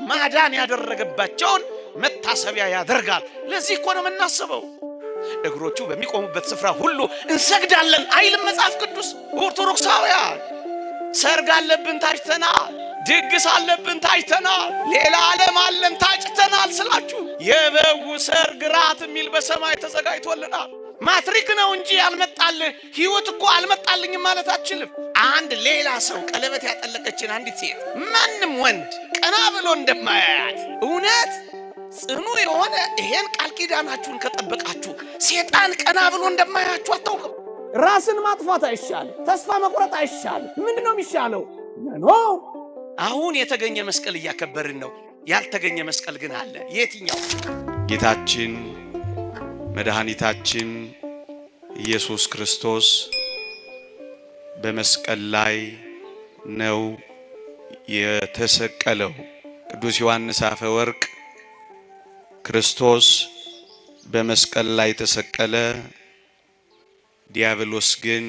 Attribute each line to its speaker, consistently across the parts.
Speaker 1: ማዳን ያደረገባቸውን መታሰቢያ ያደርጋል። ለዚህ እኮ ነው የምናስበው። እግሮቹ በሚቆሙበት ስፍራ ሁሉ እንሰግዳለን አይልም መጽሐፍ ቅዱስ? ኦርቶዶክሳውያን ሰርግ አለብን ታጭተናል፣ ድግስ አለብን ታጭተናል፣ ሌላ ዓለም አለን ታጭተናል ስላችሁ የበጉ ሰርግ ራት የሚል በሰማይ ተዘጋጅቶልናል። ማትሪክ ነው እንጂ ያልመጣልህ ሕይወት እኮ አልመጣልኝም ማለት አትችልም። አንድ ሌላ ሰው ቀለበት ያጠለቀችን አንዲት ሴት ማንም ወንድ ቀና ብሎ እንደማያያት እውነት ጽኑ የሆነ ይሄን ቃል ኪዳናችሁን ከጠበቃችሁ ሴጣን ቀና ብሎ እንደማያያችሁ አታውቅም። ራስን ማጥፋት አይሻልም? ተስፋ መቁረጥ አይሻልም? ምንድነው የሚሻለው? አሁን የተገኘ መስቀል እያከበርን ነው። ያልተገኘ መስቀል ግን አለ። የትኛው? ጌታችን መድኃኒታችን ኢየሱስ ክርስቶስ በመስቀል ላይ ነው የተሰቀለው። ቅዱስ ዮሐንስ አፈወርቅ ክርስቶስ በመስቀል ላይ ተሰቀለ፣ ዲያብሎስ ግን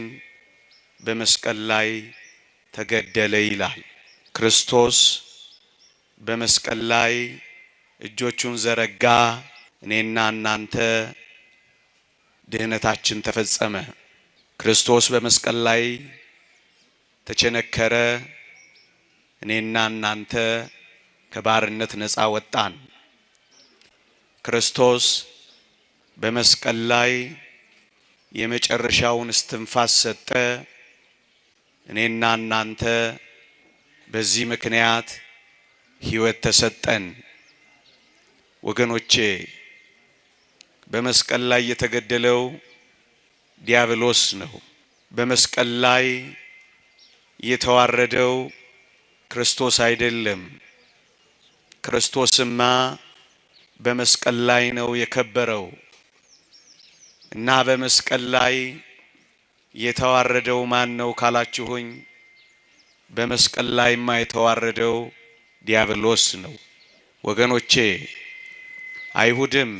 Speaker 1: በመስቀል ላይ ተገደለ ይላል። ክርስቶስ በመስቀል ላይ እጆቹን ዘረጋ፣ እኔና እናንተ ድህነታችን ተፈጸመ። ክርስቶስ በመስቀል ላይ ተቸነከረ፣ እኔና እናንተ ከባርነት ነፃ ወጣን። ክርስቶስ በመስቀል ላይ የመጨረሻውን እስትንፋስ ሰጠ፣ እኔና እናንተ በዚህ ምክንያት ሕይወት ተሰጠን። ወገኖቼ በመስቀል ላይ የተገደለው ዲያብሎስ ነው። በመስቀል ላይ የተዋረደው ክርስቶስ አይደለም። ክርስቶስማ በመስቀል ላይ ነው የከበረው እና በመስቀል ላይ የተዋረደው ማን ነው ካላችሁኝ፣ በመስቀል ላይማ የተዋረደው ዲያብሎስ ነው። ወገኖቼ አይሁድም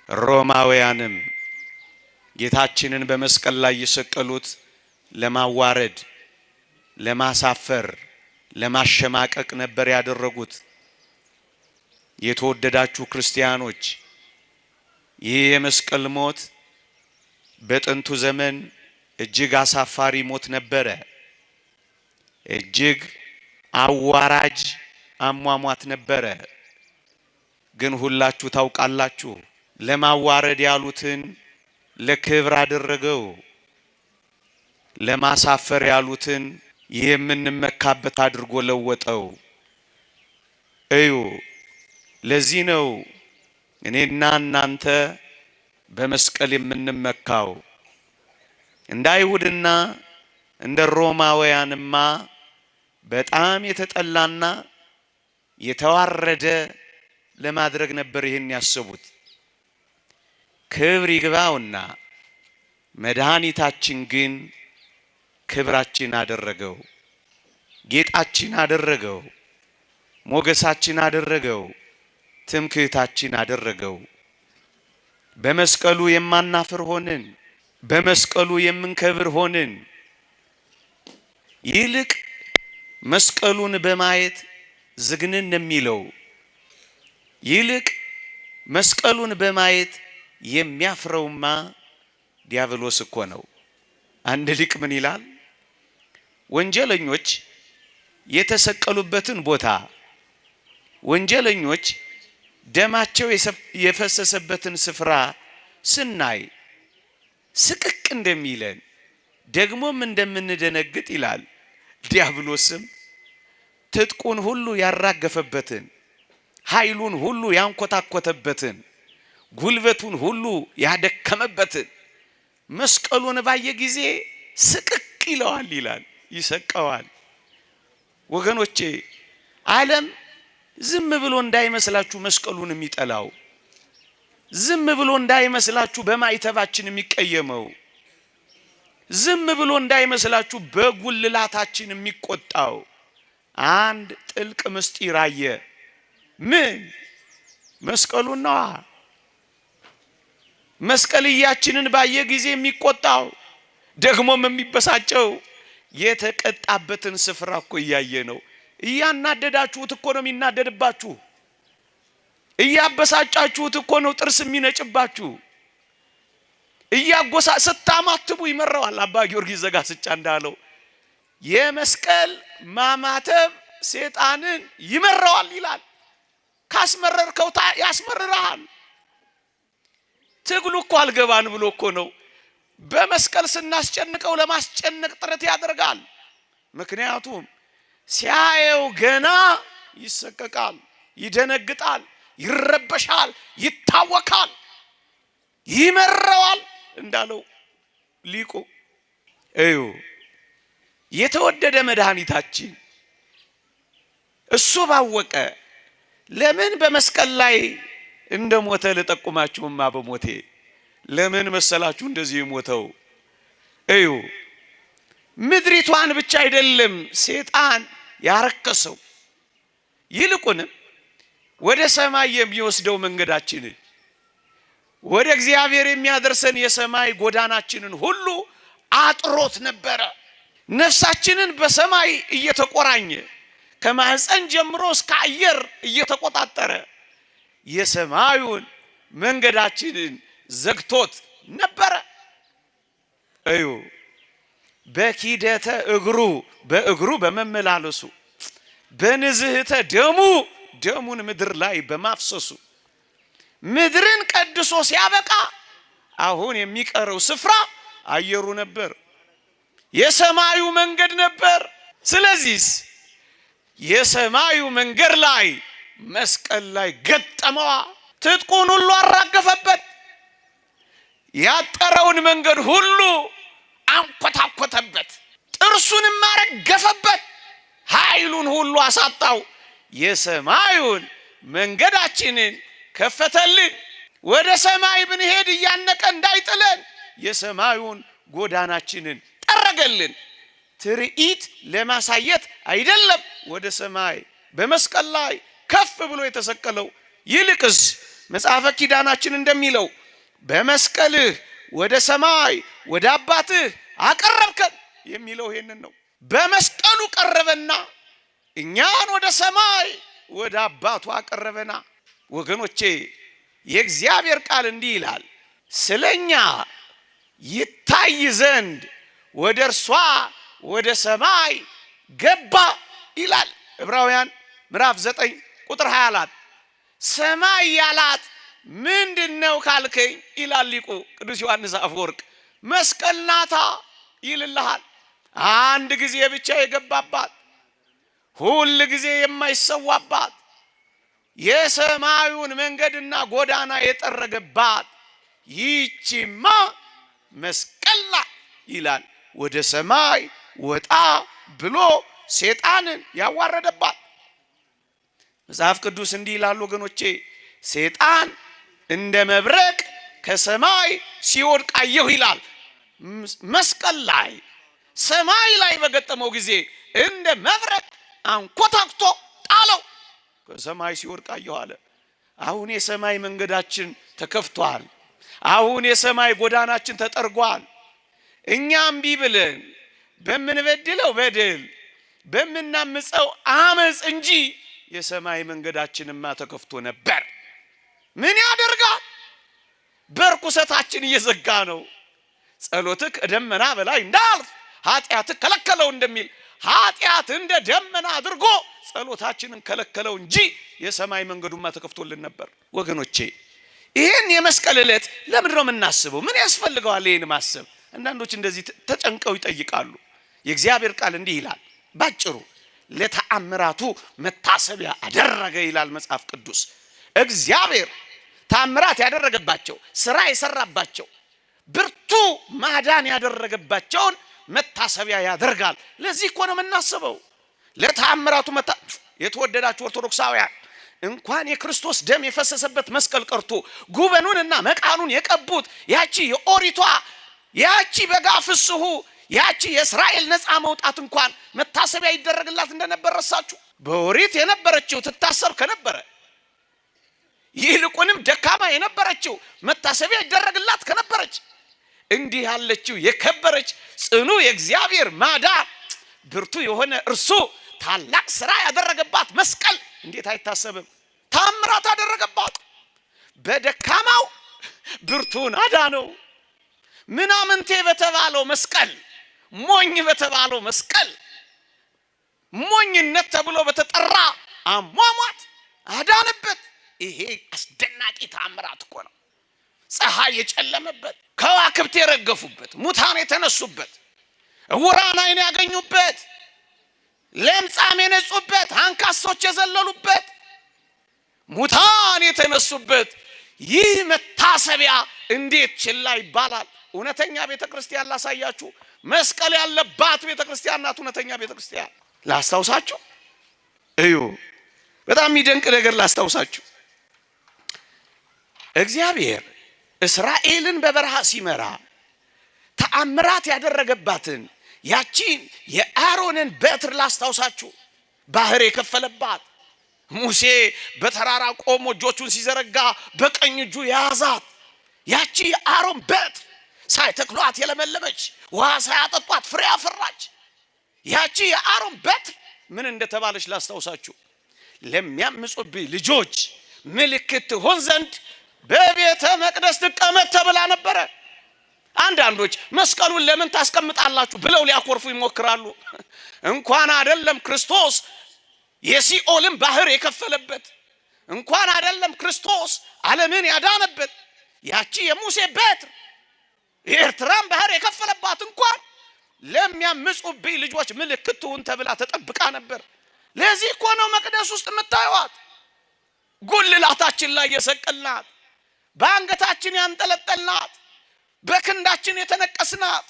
Speaker 1: ሮማውያንም ጌታችንን በመስቀል ላይ የሰቀሉት ለማዋረድ፣ ለማሳፈር፣ ለማሸማቀቅ ነበር ያደረጉት። የተወደዳችሁ ክርስቲያኖች ይህ የመስቀል ሞት በጥንቱ ዘመን እጅግ አሳፋሪ ሞት ነበረ። እጅግ አዋራጅ አሟሟት ነበረ። ግን ሁላችሁ ታውቃላችሁ፣ ለማዋረድ ያሉትን ለክብር አደረገው፣ ለማሳፈር ያሉትን የምንመካበት አድርጎ ለወጠው። እዩ፣ ለዚህ ነው እኔና እናንተ በመስቀል የምንመካው። እንደ አይሁድና እንደ ሮማውያንማ በጣም የተጠላና የተዋረደ ለማድረግ ነበር ይህን ያሰቡት። ክብር ይግባውና መድኃኒታችን ግን ክብራችን አደረገው፣ ጌጣችን አደረገው፣ ሞገሳችን አደረገው፣ ትምክህታችን አደረገው። በመስቀሉ የማናፍር ሆንን፣ በመስቀሉ የምንከብር ሆንን። ይልቅ መስቀሉን በማየት ዝግንን የሚለው ይልቅ መስቀሉን በማየት የሚያፍረውማ ዲያብሎስ እኮ ነው። አንድ ሊቅ ምን ይላል? ወንጀለኞች የተሰቀሉበትን ቦታ፣ ወንጀለኞች ደማቸው የፈሰሰበትን ስፍራ ስናይ ስቅቅ እንደሚለን ደግሞም እንደምንደነግጥ ይላል። ዲያብሎስም ትጥቁን ሁሉ ያራገፈበትን፣ ኃይሉን ሁሉ ያንኮታኮተበትን፣ ጉልበቱን ሁሉ ያደከመበትን መስቀሉን ባየ ጊዜ ስቅቅ ይለዋል ይላል፣ ይሰቀዋል። ወገኖቼ ዓለም ዝም ብሎ እንዳይመስላችሁ መስቀሉን የሚጠላው፣ ዝም ብሎ እንዳይመስላችሁ በማይተባችን የሚቀየመው፣ ዝም ብሎ እንዳይመስላችሁ በጉልላታችን የሚቆጣው አንድ ጥልቅ ምስጢር አየ። ምን? መስቀሉን ነዋ። መስቀልያችንን ባየ ጊዜ የሚቆጣው ደግሞም የሚበሳጨው የተቀጣበትን ስፍራ እኮ እያየ ነው። እያናደዳችሁት እኮ ነው የሚናደድባችሁ። እያበሳጫችሁት እኮ ነው ጥርስ የሚነጭባችሁ። እያጎሳ ስታማትቡ ይመረዋል። አባ ጊዮርጊስ ዘጋስጫ እንዳለው የመስቀል ማማተብ ሰይጣንን ይመረዋል ይላል። ካስመረርከው ያስመርራል። ትግሉ እኮ አልገባን ብሎ እኮ ነው በመስቀል ስናስጨንቀው ለማስጨነቅ ጥረት ያደርጋል። ምክንያቱም ሲያየው ገና ይሰቀቃል፣ ይደነግጣል፣ ይረበሻል፣ ይታወካል፣ ይመረዋል እንዳለው ሊቁ። እዩ የተወደደ መድኃኒታችን እሱ ባወቀ ለምን በመስቀል ላይ እንደሞተ ልጠቁማችሁማ። በሞቴ ለምን መሰላችሁ እንደዚህ የሞተው? እዩ ምድሪቷን ብቻ አይደለም ሰይጣን ያረከሰው፣ ይልቁንም ወደ ሰማይ የሚወስደው መንገዳችንን፣ ወደ እግዚአብሔር የሚያደርሰን የሰማይ ጎዳናችንን ሁሉ አጥሮት ነበረ። ነፍሳችንን በሰማይ እየተቆራኘ ከማህፀን ጀምሮ እስከ አየር እየተቆጣጠረ የሰማዩን መንገዳችንን ዘግቶት ነበረ። እዩ በኪደተ እግሩ በእግሩ በመመላለሱ በንዝህተ ደሙ ደሙን ምድር ላይ በማፍሰሱ ምድርን ቀድሶ ሲያበቃ አሁን የሚቀረው ስፍራ አየሩ ነበር፣ የሰማዩ መንገድ ነበር። ስለዚህ የሰማዩ መንገድ ላይ መስቀል ላይ ገጠመዋ። ትጥቁን ሁሉ አራገፈበት፣ ያጠረውን መንገድ ሁሉ አንኮታኮተበት፣ ጥርሱንም አረገፈበት፣ ኃይሉን ሁሉ አሳጣው። የሰማዩን መንገዳችንን ከፈተልን። ወደ ሰማይ ብንሄድ እያነቀ እንዳይጥለን የሰማዩን ጎዳናችንን ጠረገልን። ትርኢት ለማሳየት አይደለም ወደ ሰማይ በመስቀል ላይ ከፍ ብሎ የተሰቀለው። ይልቅስ መጽሐፈ ኪዳናችን እንደሚለው በመስቀልህ ወደ ሰማይ ወደ አባትህ አቀረብከን የሚለው ይሄንን ነው። በመስቀሉ ቀረበና እኛን ወደ ሰማይ ወደ አባቱ አቀረበና። ወገኖቼ የእግዚአብሔር ቃል እንዲህ ይላል፣ ስለኛ ይታይ ዘንድ ወደ እርሷ ወደ ሰማይ ገባ ይላል። ዕብራውያን ምዕራፍ 9 ቁጥር 24 ሰማይ ያላት ምንድነው ካልከኝ ይላል ሊቁ ቅዱስ ዮሐንስ አፈወርቅ፣ መስቀል ናታ ይልልሃል። አንድ ጊዜ ብቻ የገባባት፣ ሁል ጊዜ የማይሰዋባት፣ የሰማዩን መንገድና ጎዳና የጠረገባት ይቺማ መስቀል ናት ይላል። ወደ ሰማይ ወጣ ብሎ ሰይጣንን ያዋረደባት። መጽሐፍ ቅዱስ እንዲህ ይላል ወገኖቼ፣ ሰይጣን እንደ መብረቅ ከሰማይ ሲወድቅ አየሁ ይላል። መስቀል ላይ ሰማይ ላይ በገጠመው ጊዜ እንደ መብረቅ አንኮታክቶ ጣለው፣ ከሰማይ ሲወድቅ አየሁ አለ። አሁን የሰማይ መንገዳችን ተከፍቷል። አሁን የሰማይ ጎዳናችን ተጠርጓል። እኛም ቢብለን በምንበድለው በደል በምናምፀው አመፅ እንጂ የሰማይ መንገዳችንማ ተከፍቶ ነበር። ምን ያደርጋል? በርኩሰታችን እየዘጋ ነው። ጸሎትህ ከደመና በላይ እንዳልፍ ኃጢአትህ ከለከለው እንደሚል ኃጢአት እንደ ደመና አድርጎ ጸሎታችንን ከለከለው እንጂ የሰማይ መንገዱማ ተከፍቶልን ነበር። ወገኖቼ ይህን የመስቀል ዕለት ለምንድን ነው የምናስበው? ምን ያስፈልገዋል ይህን ማሰብ? አንዳንዶች እንደዚህ ተጨንቀው ይጠይቃሉ። የእግዚአብሔር ቃል እንዲህ ይላል ባጭሩ፣ ለተአምራቱ መታሰቢያ አደረገ ይላል መጽሐፍ ቅዱስ። እግዚአብሔር ተአምራት ያደረገባቸው፣ ስራ የሰራባቸው፣ ብርቱ ማዳን ያደረገባቸውን መታሰቢያ ያደርጋል። ለዚህ እኮ ነው የምናስበው ለተአምራቱ የተወደዳችሁ ኦርቶዶክሳውያን እንኳን የክርስቶስ ደም የፈሰሰበት መስቀል ቀርቶ ጉበኑንና መቃኑን የቀቡት ያቺ የኦሪቷ ያቺ በጋ ፍስሑ ያቺ የእስራኤል ነፃ መውጣት እንኳን መታሰቢያ ይደረግላት እንደነበር ረሳችሁ? በኦሪት የነበረችው ትታሰብ ከነበረ ይልቁንም ደካማ የነበረችው መታሰቢያ ይደረግላት ከነበረች እንዲህ ያለችው የከበረች ጽኑ የእግዚአብሔር ማዳን ብርቱ የሆነ እርሱ ታላቅ ስራ ያደረገባት መስቀል እንዴት አይታሰብም? ታምራት አደረገባት። በደካማው ብርቱን አዳነው። ምናምንቴ በተባለው መስቀል፣ ሞኝ በተባለው መስቀል፣ ሞኝነት ተብሎ በተጠራ አሟሟት አዳነበት። ይሄ አስደናቂ ታምራት እኮ ነው። ፀሐይ የጨለመበት፣ ከዋክብት የረገፉበት፣ ሙታን የተነሱበት፣ ዕውራን ዓይን ያገኙበት፣ ለምጻም የነጹበት፣ አንካሶች የዘለሉበት፣ ሙታን የተነሱበት ይህ መታሰቢያ እንዴት ችላ ይባላል? እውነተኛ ቤተክርስቲያን ላሳያችሁ። መስቀል ያለባት ቤተክርስቲያን ናት እውነተኛ ቤተክርስቲያን። ላስታውሳችሁ፣ እዩ፣ በጣም የሚደንቅ ነገር ላስታውሳችሁ። እግዚአብሔር እስራኤልን በበረሃ ሲመራ ተአምራት ያደረገባትን ያቺን የአሮንን በትር ላስታውሳችሁ። ባህር የከፈለባት፣ ሙሴ በተራራ ቆሞ እጆቹን ሲዘረጋ በቀኝ እጁ የያዛት ያቺ የአሮን በትር ሳይተክሏት የለመለመች፣ ውሃ ሳያጠጧት ፍሬ አፈራች። ያቺ የአሮን በትር ምን እንደተባለች ላስታውሳችሁ። ለሚያምፁብኝ ልጆች ምልክት ትሆን ዘንድ በቤተ መቅደስ ትቀመጥ ተብላ ነበረ። አንዳንዶች መስቀሉን ለምን ታስቀምጣላችሁ ብለው ሊያኮርፉ ይሞክራሉ። እንኳን አይደለም ክርስቶስ የሲኦልን ባህር የከፈለበት፣ እንኳን አይደለም ክርስቶስ ዓለምን ያዳነበት ያቺ የሙሴ በትር የኤርትራን ባህር የከፈለባት እንኳን ለሚያምፁብኝ ልጆች ምልክት ትሁን ተብላ ተጠብቃ ነበር። ለዚህ እኮ ነው መቅደስ ውስጥ የምታዩት ጉልላታችን ላይ የሰቀልናት፣ በአንገታችን ያንጠለጠልናት፣ በክንዳችን የተነቀስናት፣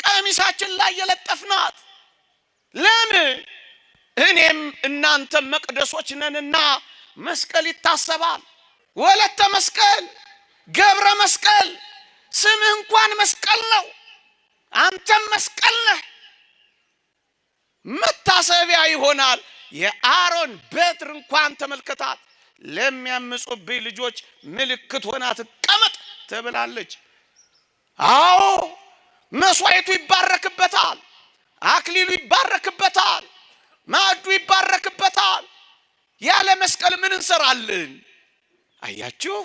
Speaker 1: ቀሚሳችን ላይ የለጠፍናት። ለምን? እኔም እናንተም መቅደሶች ነንና መስቀል ይታሰባል። ወለተ መስቀል፣ ገብረ መስቀል፣ ስምህ እንኳን መስቀል ነው። አንተም መስቀል ነህ። መታሰቢያ ይሆናል። የአሮን በትር እንኳን ተመልከታት፣ ለሚያምፁብኝ ልጆች ምልክት ሆና ትቀመጥ ተብላለች። አዎ መስዋዕቱ ይባረክበታል፣ አክሊሉ ይባረክበታል፣ ማዕዱ ይባረክበታል። ያለ መስቀል ምን እንሰራለን? አያችሁ፣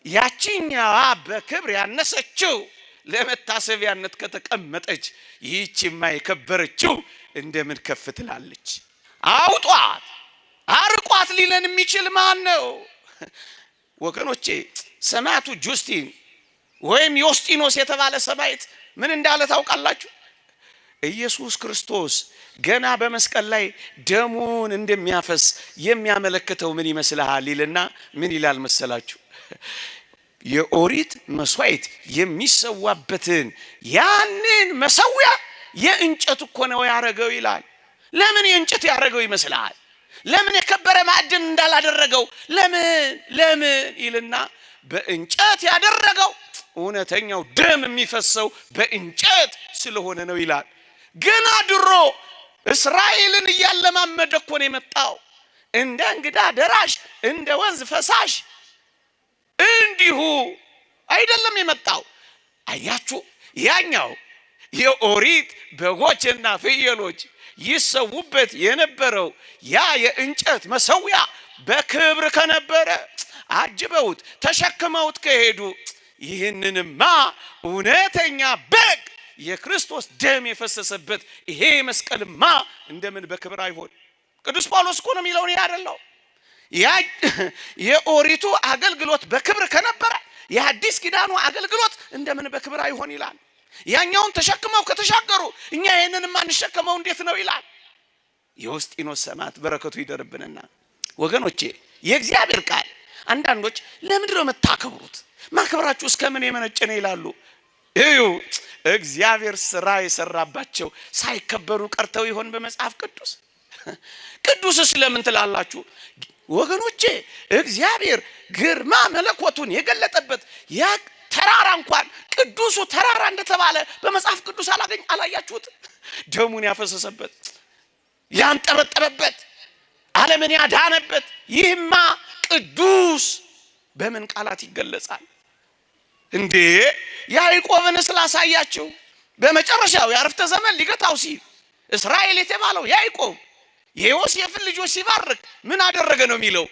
Speaker 1: ያቺኛዋ በክብር ያነሰችው ለመታሰቢያነት ከተቀመጠች ይህቺማ የከበረችው እንደምን ከፍ ትላለች? አውጧት፣ አርቋት ሊለን የሚችል ማን ነው? ወገኖቼ ሰማዕቱ ጁስቲን ወይም ዮስጢኖስ የተባለ ሰማዕት ምን እንዳለ ታውቃላችሁ? ኢየሱስ ክርስቶስ ገና በመስቀል ላይ ደሙን እንደሚያፈስ የሚያመለክተው ምን ይመስልሃል ይልና ምን ይላል መሰላችሁ? የኦሪት መስዋዕት የሚሰዋበትን ያንን መሰዊያ የእንጨት እኮ ነው ያረገው ይላል። ለምን የእንጨት ያረገው ይመስልሃል? ለምን የከበረ ማዕድን እንዳላደረገው? ለምን ይልና በእንጨት ያደረገው እውነተኛው ደም የሚፈሰው በእንጨት ስለሆነ ነው ይላል። ገና ድሮ እስራኤልን እያለማመደ እኮ ነው የመጣው። እንደ እንግዳ ደራሽ፣ እንደ ወንዝ ፈሳሽ እንዲሁ አይደለም የመጣው። አያችሁ፣ ያኛው የኦሪት በጎችና ፍየሎች ይሰውበት የነበረው ያ የእንጨት መሰዊያ በክብር ከነበረ አጅበውት ተሸክመውት ከሄዱ ይህንንማ እውነተኛ በግ የክርስቶስ ደም የፈሰሰበት ይሄ መስቀልማ እንደምን በክብር አይሆን? ቅዱስ ጳውሎስ እኮ ነው የሚለው ይሄ አይደለም። ያ የኦሪቱ አገልግሎት በክብር ከነበረ የአዲስ ኪዳኑ አገልግሎት እንደምን በክብር አይሆን ይላል። ያኛውን ተሸክመው ከተሻገሩ እኛ ይሄንንማ እንሸከመው እንዴት ነው ይላል። የዮስጢኖስ ሰማዕት በረከቱ ይደርብንና ወገኖቼ የእግዚአብሔር ቃል አንዳንዶች ለምንድን ነው የምታከብሩት? ማክበራችሁ እስከምን የመነጨ ነው ይላሉ። እዩ፣ እግዚአብሔር ስራ የሰራባቸው ሳይከበሩ ቀርተው ይሆን በመጽሐፍ ቅዱስ? ቅዱስስ ለምን ትላላችሁ? ወገኖቼ እግዚአብሔር ግርማ መለኮቱን የገለጠበት ያ ተራራ እንኳን ቅዱሱ ተራራ እንደተባለ በመጽሐፍ ቅዱስ አላያችሁት? ደሙን ያፈሰሰበት፣ ያንጠበጠበበት፣ ዓለምን ያዳነበት ይህማ ቅዱስ በምን ቃላት ይገለጻል እንዴ? ያዕቆብን ስላሳያቸው በመጨረሻው የአረፍተ ዘመን ሊገታው ሲል እስራኤል የተባለው ያዕቆብ የዮሴፍን ልጆች ሲባርክ ምን አደረገ ነው የሚለው?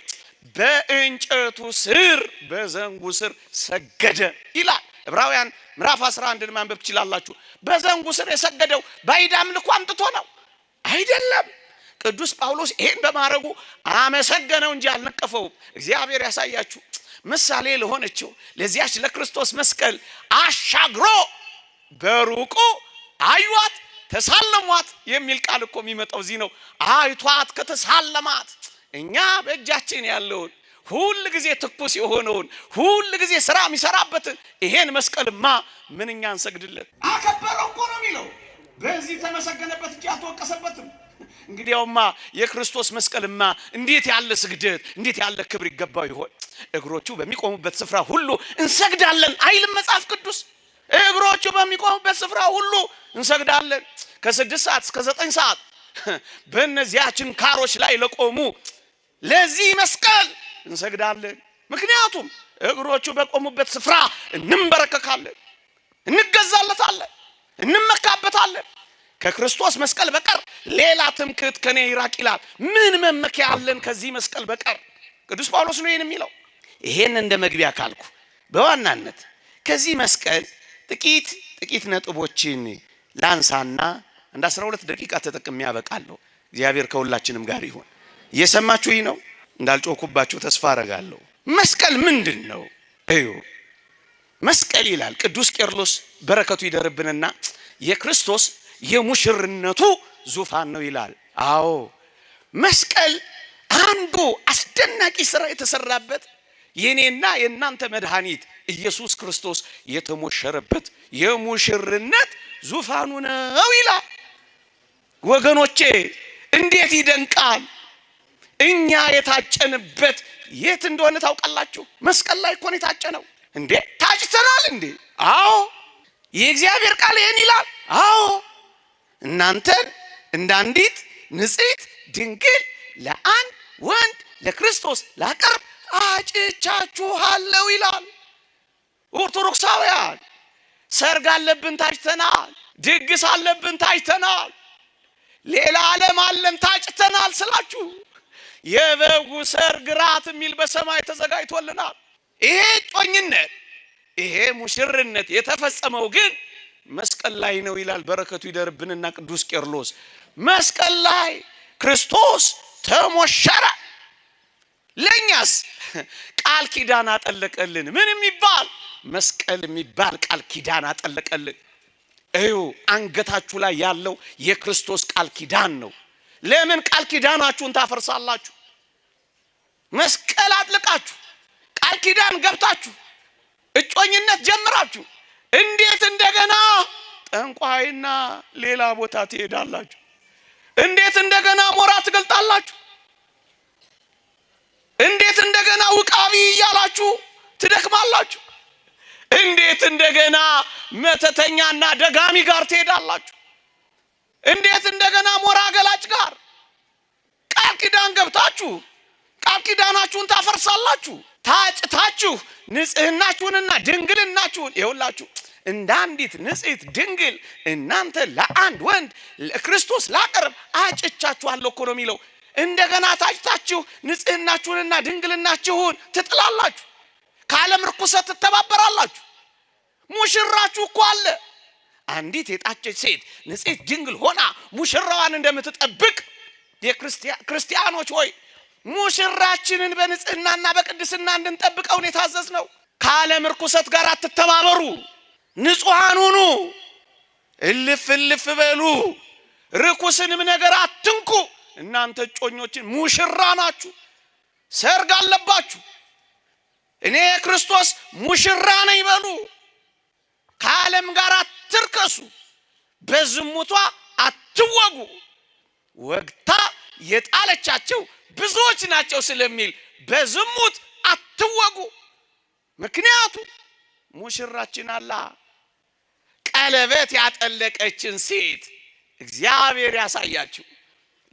Speaker 1: በእንጨቱ ስር በዘንጉ ስር ሰገደ ይላል። ዕብራውያን ምዕራፍ 11 ማንበብ ትችላላችሁ። በዘንጉ ስር የሰገደው ባዕድ አምልኮ አምጥቶ ነው አይደለም። ቅዱስ ጳውሎስ ይሄን በማድረጉ አመሰገነው እንጂ አልነቀፈውም። እግዚአብሔር ያሳያችሁ። ምሳሌ ለሆነችው ለዚያች ለክርስቶስ መስቀል አሻግሮ በሩቁ አዩዋት ተሳለሟት የሚል ቃል እኮ የሚመጣው እዚህ ነው። አይቷት ከተሳለማት እኛ በእጃችን ያለውን ሁል ጊዜ ትኩስ የሆነውን ሁል ጊዜ ስራ የሚሰራበትን ይሄን መስቀልማ ምንኛ እንሰግድለት። አከበረው እኮ ነው የሚለው። በዚህ ተመሰገነበት እንጂ አልተወቀሰበትም። እንግዲያውማ የክርስቶስ መስቀልማ እንዴት ያለ ስግደት እንዴት ያለ ክብር ይገባው ይሆን? እግሮቹ በሚቆሙበት ስፍራ ሁሉ እንሰግዳለን አይልም መጽሐፍ ቅዱስ? እግሮቹ በሚቆሙበት ስፍራ ሁሉ እንሰግዳለን። ከ6 ሰዓት እስከ 9 ሰዓት በእነዚያ ችንካሮች ላይ ለቆሙ ለዚህ መስቀል እንሰግዳለን። ምክንያቱም እግሮቹ በቆሙበት ስፍራ እንንበረከካለን፣ እንገዛለታለን፣ እንመካበታለን። ከክርስቶስ መስቀል በቀር ሌላ ትምክህት ከኔ ይራቅ ይላል። ምን መመኪያ አለን ከዚህ መስቀል በቀር? ቅዱስ ጳውሎስ ነው ይሄን የሚለው። ይሄን እንደ መግቢያ ካልኩ በዋናነት ከዚህ መስቀል ጥቂት ነጥቦችን ላንሳና እንደ 12 ደቂቃ ተጠቅሜ ያበቃለሁ። እግዚአብሔር ከሁላችንም ጋር ይሁን። እየሰማችሁ ነው? እንዳልጮኩባችሁ ተስፋ አደርጋለሁ። መስቀል ምንድን ነው? እዩ መስቀል ይላል ቅዱስ ቄርሎስ በረከቱ ይደርብንና የክርስቶስ የሙሽርነቱ ዙፋን ነው ይላል። አዎ መስቀል አንዱ አስደናቂ ስራ የተሰራበት የኔና የናንተ መድኃኒት ኢየሱስ ክርስቶስ የተሞሸረበት የሙሽርነት ዙፋኑ ነው ይላል። ወገኖቼ እንዴት ይደንቃል! እኛ የታጨንበት የት እንደሆነ ታውቃላችሁ? መስቀል ላይ እኮ ነው የታጨነው። እንዴ ታጭተናል እንዴ? አዎ የእግዚአብሔር ቃል ይሄን ይላል። አዎ እናንተን እንዳንዲት ንጽሕት ድንግል ለአንድ ወንድ ለክርስቶስ ላቀርብ አጭቻችኋለሁ ይላል። ኦርቶዶክሳውያን ሰርግ አለብን ታጭተናል፣ ድግስ አለብን ታጭተናል፣ ሌላ ዓለም አለን ታጭተናል ስላችሁ የበጉ ሰርግ ራት የሚል በሰማይ ተዘጋጅቶልናል። ይሄ ጮኝነት ይሄ ሙሽርነት የተፈጸመው ግን መስቀል ላይ ነው ይላል። በረከቱ ይደርብንና ቅዱስ ቄርሎስ መስቀል ላይ ክርስቶስ ተሞሸረ። ለኛስ ቃል ኪዳን አጠለቀልን። ምን የሚባል መስቀል የሚባል ቃል ኪዳን አጠለቀልን። እዩ አንገታችሁ ላይ ያለው የክርስቶስ ቃል ኪዳን ነው። ለምን ቃል ኪዳናችሁን ታፈርሳላችሁ? መስቀል አጥልቃችሁ ቃል ኪዳን ገብታችሁ እጮኝነት ጀምራችሁ እንዴት እንደገና ጠንቋይና ሌላ ቦታ ትሄዳላችሁ? እንዴት እንደገና ሞራ ትገልጣላችሁ? እንዴት እንደገና ውቃቢ እያላችሁ ትደክማላችሁ? እንዴት እንደገና መተተኛና ደጋሚ ጋር ትሄዳላችሁ? እንዴት እንደገና ሞራ ገላጭ ጋር ቃል ኪዳን ገብታችሁ ቃል ኪዳናችሁን ታፈርሳላችሁ? ታጭታችሁ ንጽህናችሁንና ድንግልናችሁን ይኸውላችሁ እንደ አንዲት ንጽሕት ድንግል እናንተ ለአንድ ወንድ ለክርስቶስ ላቀርብ አጭቻችኋለሁ እኮ ነው የሚለው። እንደገና ታጭታችሁ ንጽህናችሁንና ድንግልናችሁን ትጥላላችሁ፣ ከዓለም ርኩሰት ትተባበራላችሁ። ሙሽራችሁ እኮ አለ። አንዲት የጣጨች ሴት ንጽሕት ድንግል ሆና ሙሽራዋን እንደምትጠብቅ የክርስቲያኖች ሆይ ሙሽራችንን በንጽህናና በቅድስና እንድንጠብቀው ነው የታዘዝነው። ከዓለም ርኩሰት ጋር አትተባበሩ፣ ንጹሃን ሁኑ፣ እልፍ እልፍ በሉ፣ ርኩስንም ነገር አትንኩ። እናንተ እጮኞችን ሙሽራ ናችሁ፣ ሰርግ አለባችሁ። እኔ ክርስቶስ ሙሽራ ነኝ በሉ። ከዓለም ጋር አትርከሱ፣ በዝሙቷ አትወጉ፣ ወግታ የጣለቻቸው ብዙዎች ናቸው ስለሚል በዝሙት አትወጉ። ምክንያቱም ሙሽራችን አላ ቀለበት ያጠለቀችን ሴት እግዚአብሔር ያሳያችሁ፣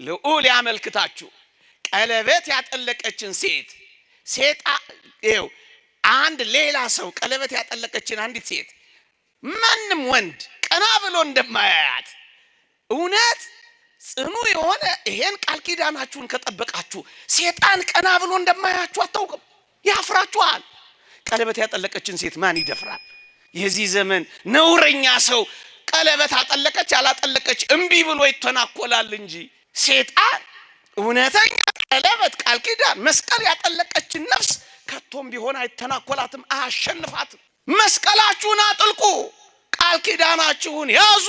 Speaker 1: ልዑል ያመልክታችሁ። ቀለበት ያጠለቀችን ሴት ይኸው አንድ ሌላ ሰው ቀለበት ያጠለቀችን አንዲት ሴት ማንም ወንድ ቀና ብሎ እንደማያያት እውነት ጽኑ የሆነ ይሄን ቃል ኪዳናችሁን ከጠበቃችሁ ሰይጣን ቀና ብሎ እንደማያችሁ አታውቁም? ያፍራችኋል። ቀለበት ያጠለቀችን ሴት ማን ይደፍራል? የዚህ ዘመን ነውረኛ ሰው ቀለበት አጠለቀች አላጠለቀች እምቢ ብሎ ይተናኮላል እንጂ ሰይጣን እውነተኛ ቀለበት ቃል ኪዳን መስቀል ያጠለቀችን ነፍስ ከቶም ቢሆን አይተናኮላትም፣ አያሸንፋትም። መስቀላችሁን አጥልቁ፣ ቃል ኪዳናችሁን ያዙ።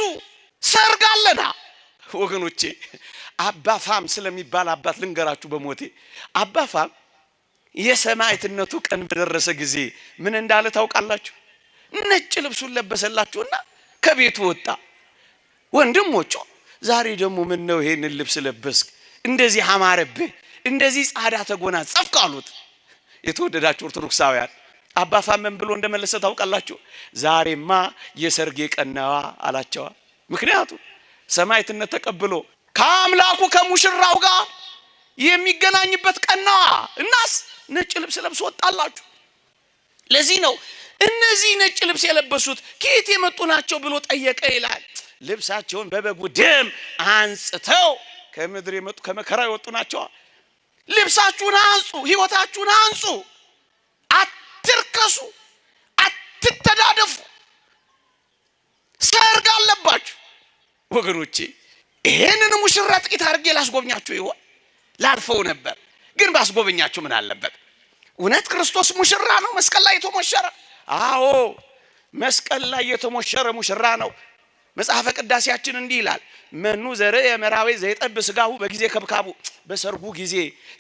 Speaker 1: ሰርጋለና ወገኖቼ አባ ፋም ስለሚባል አባት ልንገራችሁ በሞቴ። አባ ፋም የሰማዕትነቱ ቀን በደረሰ ጊዜ ምን እንዳለ ታውቃላችሁ? ነጭ ልብሱን ለበሰላችሁና ከቤቱ ወጣ። ወንድሞቹ ዛሬ ደግሞ ምን ነው ይሄንን ልብስ ለበስክ? እንደዚህ አማረብህ፣ እንደዚህ ጻዳ ተጎናጸፍክ አሉት። የተወደዳችሁ ኦርቶዶክሳውያን አባ ፋም ምን ብሎ እንደመለሰ ታውቃላችሁ? ዛሬማ የሰርጌ ቀን ነው አላቸው። ምክንያቱም ሰማዕትነት ተቀብሎ ከአምላኩ ከሙሽራው ጋር የሚገናኝበት ቀን ነው። እናስ ነጭ ልብስ ለብሶ ወጣላችሁ። ለዚህ ነው እነዚህ ነጭ ልብስ የለበሱት ከየት የመጡ ናቸው ብሎ ጠየቀ ይላል። ልብሳቸውን በበጉ ደም አንጽተው ከምድር የመጡ ከመከራ የወጡ ናቸው። ልብሳችሁን አንጹ፣ ህይወታችሁን አንጹ፣ አትርከሱ፣ አትተዳደፉ። ሰርግ አለባችሁ ወገኖቼ። ይሄንን ሙሽራ ጥቂት አድርጌ ላስጎብኛችሁ ይሆን ላልፈው ነበር፣ ግን ባስጎብኛችሁ ምን አለበት? እውነት ክርስቶስ ሙሽራ ነው፣ መስቀል ላይ የተሞሸረ። አዎ መስቀል ላይ የተሞሸረ ሙሽራ ነው። መጽሐፈ ቅዳሴያችን እንዲህ ይላል፣ መኑ ዘርእ የመራዊ ዘይጠብ ስጋው በጊዜ ከብካቡ። በሰርጉ ጊዜ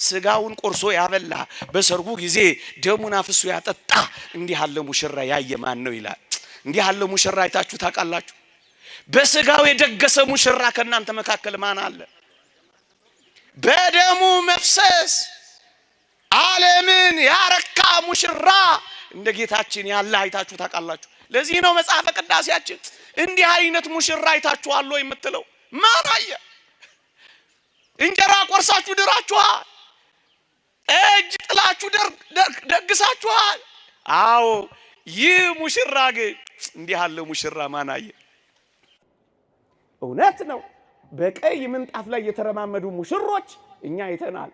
Speaker 1: ስጋውን ቆርሶ ያበላ፣ በሰርጉ ጊዜ ደሙን አፍሶ ያጠጣ እንዲህ ያለ ሙሽራ ያየ ማን ነው ይላል። እንዲህ ያለ ሙሽራ አይታችሁ ታውቃላችሁ? በስጋው የደገሰ ሙሽራ ከናንተ መካከል ማን አለ? በደሙ መፍሰስ ዓለምን ያረካ ሙሽራ እንደ ጌታችን ያለ አይታችሁ ታውቃላችሁ? ለዚህ ነው መጽሐፈ ቅዳሴያችን እንዲህ አይነት ሙሽራ አይታችኋል ወይ የምትለው? ማን አየ? እንጀራ ቆርሳችሁ ድራችኋል፣ እጅ ጥላችሁ ደግሳችኋል። አዎ ይህ ሙሽራ ግን እንዲህ ያለ ሙሽራ ማን አየ? እውነት ነው። በቀይ ምንጣፍ ላይ የተረማመዱ ሙሽሮች እኛ አይተናል።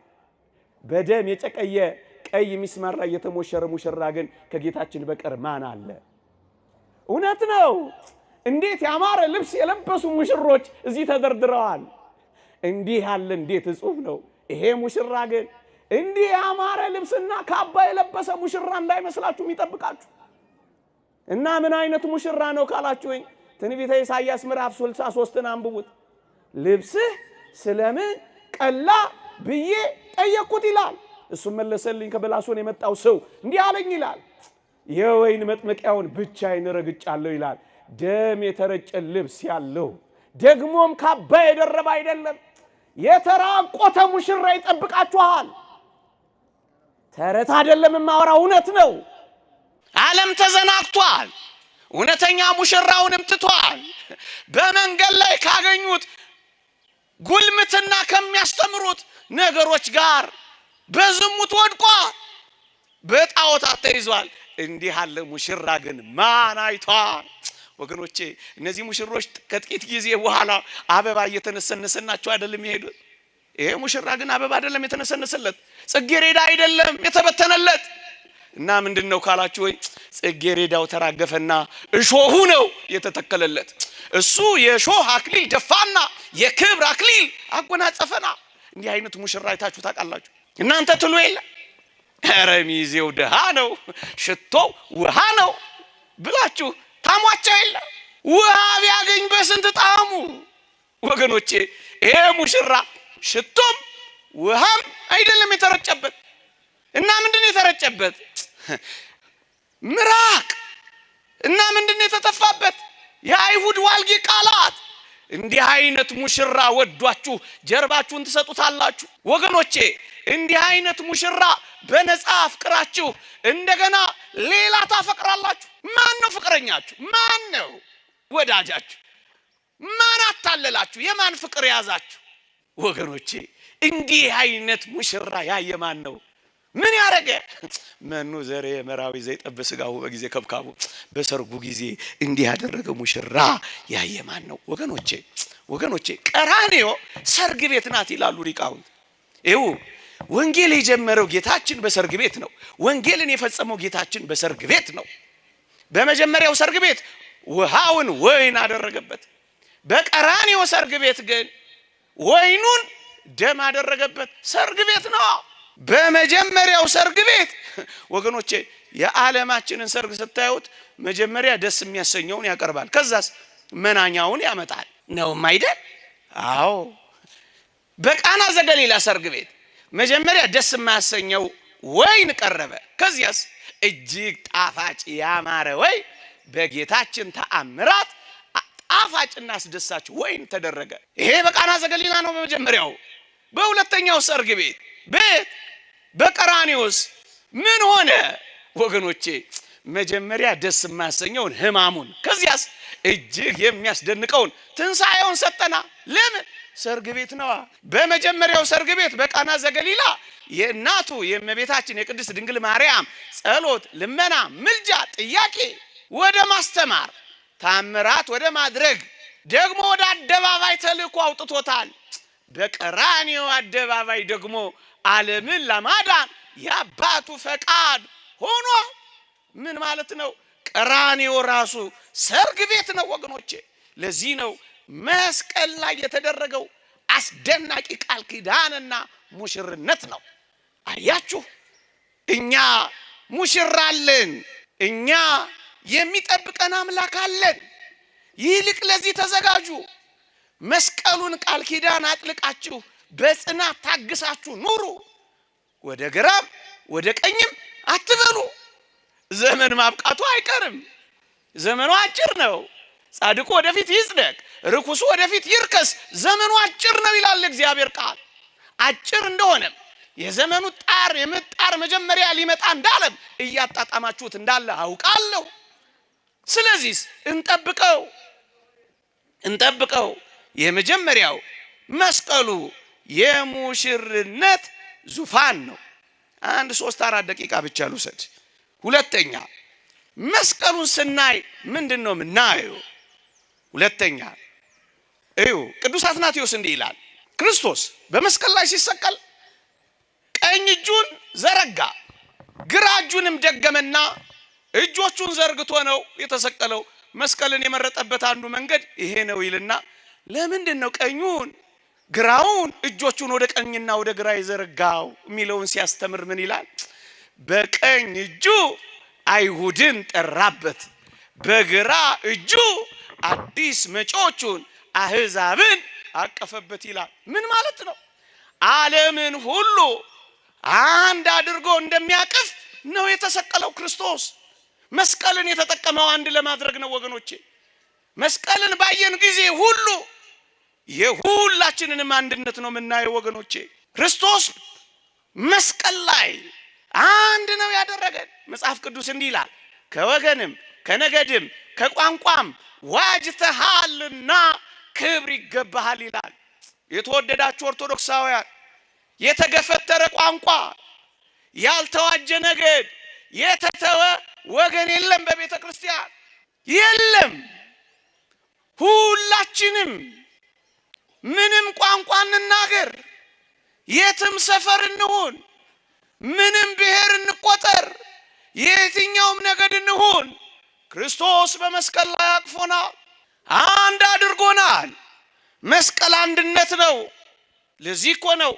Speaker 1: በደም የጨቀየ ቀይ ሚስማር ላይ የተሞሸረ ሙሽራ ግን ከጌታችን በቀር ማን አለ? እውነት ነው። እንዴት ያማረ ልብስ የለበሱ ሙሽሮች እዚህ ተደርድረዋል። እንዲህ ያለ እንዴት እጹብ ነው። ይሄ ሙሽራ ግን እንዲህ ያማረ ልብስና ካባ የለበሰ ሙሽራ እንዳይመስላችሁ የሚጠብቃችሁ። እና ምን አይነት ሙሽራ ነው ካላችሁኝ ትንቢተ ኢሳይያስ ምዕራፍ 63ን አንብቡት። ልብስህ ስለምን ቀላ ብዬ ጠየቅኩት ይላል። እሱ መለሰልኝ ከበላሶን የመጣው ሰው እንዲህ አለኝ ይላል፣ የወይን መጥመቂያውን ብቻዬን ረግጫለሁ ይላል። ደም የተረጨ ልብስ ያለው ደግሞም ካባ የደረበ አይደለም። የተራቆተ ሙሽራ ይጠብቃችኋል። ተረት አይደለም የማወራው፣ እውነት ነው። ዓለም ተዘናግቷል። እውነተኛ ሙሽራውንም ትቷል። በመንገድ ላይ ካገኙት ጉልምትና ከሚያስተምሩት ነገሮች ጋር በዝሙት ወድቋል፣ በጣዖታት ተይዟል። እንዲህ ያለ ሙሽራ ግን ማን አይቷል? ወገኖቼ እነዚህ ሙሽሮች ከጥቂት ጊዜ በኋላ አበባ እየተነሰነሰናቸው አይደለም የሚሄዱት። ይሄ ሙሽራ ግን አበባ አይደለም የተነሰነሰለት፣ ጽጌረዳ አይደለም የተበተነለት። እና ምንድነው ካላችሁ ወይ ጽጌረዳው ተራገፈና እሾሁ ነው የተተከለለት። እሱ የእሾህ አክሊል ደፋና የክብር አክሊል አጎናጸፈና። እንዲህ አይነት ሙሽራ አይታችሁ ታውቃላችሁ? እናንተ ትሉ የለ ኧረ ሚዜው ደሃ ነው ሽቶው ውሃ ነው ብላችሁ ታሟቸው የለ? ውሃ ቢያገኝ በስንት ጣዕሙ። ወገኖቼ ይሄ ሙሽራ ሽቶም ውሃም አይደለም የተረጨበት። እና ምንድነው የተረጨበት? ምራቅ። እና ምንድነው የተተፋበት? የአይሁድ ዋልጌ ቃላት። እንዲህ አይነት ሙሽራ ወዷችሁ ጀርባችሁን ትሰጡታላችሁ? ወገኖቼ እንዲህ አይነት ሙሽራ በነፃ ፍቅራችሁ እንደገና ሌላ ታፈቅራላችሁ? ማን ነው ፍቅረኛችሁ? ማን ነው ወዳጃችሁ? ማን አታለላችሁ? የማን ፍቅር ያዛችሁ? ወገኖቼ እንዲህ አይነት ሙሽራ ያየ ማን ነው? ምን ያረገ? መኑ ዘርእ የመራዊ ዘይጠብ ስጋው በጊዜ ከብካቡ። በሰርጉ ጊዜ እንዲህ ያደረገ ሙሽራ ያየ ማን ነው? ወገኖቼ ወገኖቼ ቀራንዮ ሰርግ ቤት ናት ይላሉ ሊቃውንት። ይኸው ወንጌል የጀመረው ጌታችን በሰርግ ቤት ነው። ወንጌልን የፈጸመው ጌታችን በሰርግ ቤት ነው። በመጀመሪያው ሰርግ ቤት ውሃውን ወይን አደረገበት። በቀራንዮ ሰርግ ቤት ግን ወይኑን ደም አደረገበት። ሰርግ ቤት ነው። በመጀመሪያው ሰርግ ቤት ወገኖቼ የዓለማችንን ሰርግ ስታዩት መጀመሪያ ደስ የሚያሰኘውን ያቀርባል፣ ከዛስ መናኛውን ያመጣል ነው አይደል? አዎ። በቃና ዘገሊላ ሰርግ ቤት መጀመሪያ ደስ የማያሰኘው ወይን ቀረበ፣ ከዚያስ እጅግ ጣፋጭ ያማረ ወይ በጌታችን ተአምራት ጣፋጭና አስደሳች ወይን ተደረገ። ይሄ በቃና ዘገሊላ ነው በመጀመሪያው። በሁለተኛው ሰርግ ቤት በቀራንዮስ ምን ሆነ ወገኖቼ? መጀመሪያ ደስ የማያሰኘውን ሕማሙን፣ ከዚያስ እጅግ የሚያስደንቀውን ትንሣኤውን ሰጠና። ለምን? ሰርግ ቤት ነዋ። በመጀመሪያው ሰርግ ቤት በቃና ዘገሊላ የእናቱ የእመቤታችን የቅድስት ድንግል ማርያም ጸሎት፣ ልመና፣ ምልጃ፣ ጥያቄ ወደ ማስተማር ታምራት ወደ ማድረግ ደግሞ ወደ አደባባይ ተልእኮ አውጥቶታል። በቀራንዮ አደባባይ ደግሞ ዓለምን ለማዳን የአባቱ ፈቃድ ሆኖ ምን ማለት ነው? ቀራንዮ ራሱ ሰርግ ቤት ነው ወገኖቼ። ለዚህ ነው መስቀል ላይ የተደረገው አስደናቂ ቃል ኪዳንና ሙሽርነት ነው። አያችሁ፣ እኛ ሙሽራ አለን። እኛ የሚጠብቀን አምላክ አለን። ይልቅ ለዚህ ተዘጋጁ። መስቀሉን ቃል ኪዳን አጥልቃችሁ በጽናት ታግሳችሁ ኑሩ። ወደ ግራም ወደ ቀኝም አትበሉ። ዘመን ማብቃቱ አይቀርም። ዘመኑ አጭር ነው። ጻድቁ ወደፊት ይጽደቅ፣ ርኩሱ ወደፊት ይርከስ። ዘመኑ አጭር ነው ይላል እግዚአብሔር ቃል። አጭር እንደሆነም የዘመኑ ጣር የምጣር መጀመሪያ ሊመጣ እንዳለም እያጣጣማችሁት እንዳለ አውቃለሁ። ስለዚህ እንጠብቀው። የመጀመሪያው መስቀሉ የሙሽርነት ዙፋን ነው። 3-4 ደቂቃ ብቻ ልውሰድ። ሁለተኛ መስቀሉን ስናይ ምንድነው የምናየው? ሁለተኛ ቅዱስ አትናቴዎስ እንዲህ ይላል። ክርስቶስ በመስቀል ላይ ሲሰቀል ቀኝ እጁን ዘረጋ፣ ግራ እጁንም ደገመና እጆቹን ዘርግቶ ነው የተሰቀለው። መስቀልን የመረጠበት አንዱ መንገድ ይሄ ነው ይልና ለምንድን ነው ቀኙን ግራውን እጆቹን ወደ ቀኝና ወደ ግራ የዘረጋው የሚለውን ሲያስተምር ምን ይላል? በቀኝ እጁ አይሁድን ጠራበት፣ በግራ እጁ አዲስ መጪዎቹን አህዛብን አቀፈበት ይላል። ምን ማለት ነው? ዓለምን ሁሉ አንድ አድርጎ እንደሚያቅፍ ነው የተሰቀለው ክርስቶስ። መስቀልን የተጠቀመው አንድ ለማድረግ ነው ወገኖቼ። መስቀልን ባየን ጊዜ ሁሉ የሁላችንንም አንድነት ነው የምናየው ወገኖቼ። ክርስቶስ መስቀል ላይ አንድ ነው ያደረገን። መጽሐፍ ቅዱስ እንዲህ ይላል፣ ከወገንም ከነገድም ከቋንቋም ዋጅተሃልና ክብር ይገባሃል ይላል። የተወደዳችሁ ኦርቶዶክሳውያን፣ የተገፈተረ ቋንቋ፣ ያልተዋጀ ነገድ፣ የተተወ ወገን የለም በቤተ ክርስቲያን የለም። ሁላችንም ምንም ቋንቋ እንናገር፣ የትም ሰፈር እንሁን፣ ምንም ብሔር እንቆጠር፣ የትኛውም ነገድ እንሁን፣ ክርስቶስ በመስቀል ላይ አቅፎናል፣ አንድ አድርጎናል። መስቀል አንድነት ነው። ለዚህ እኮ ነው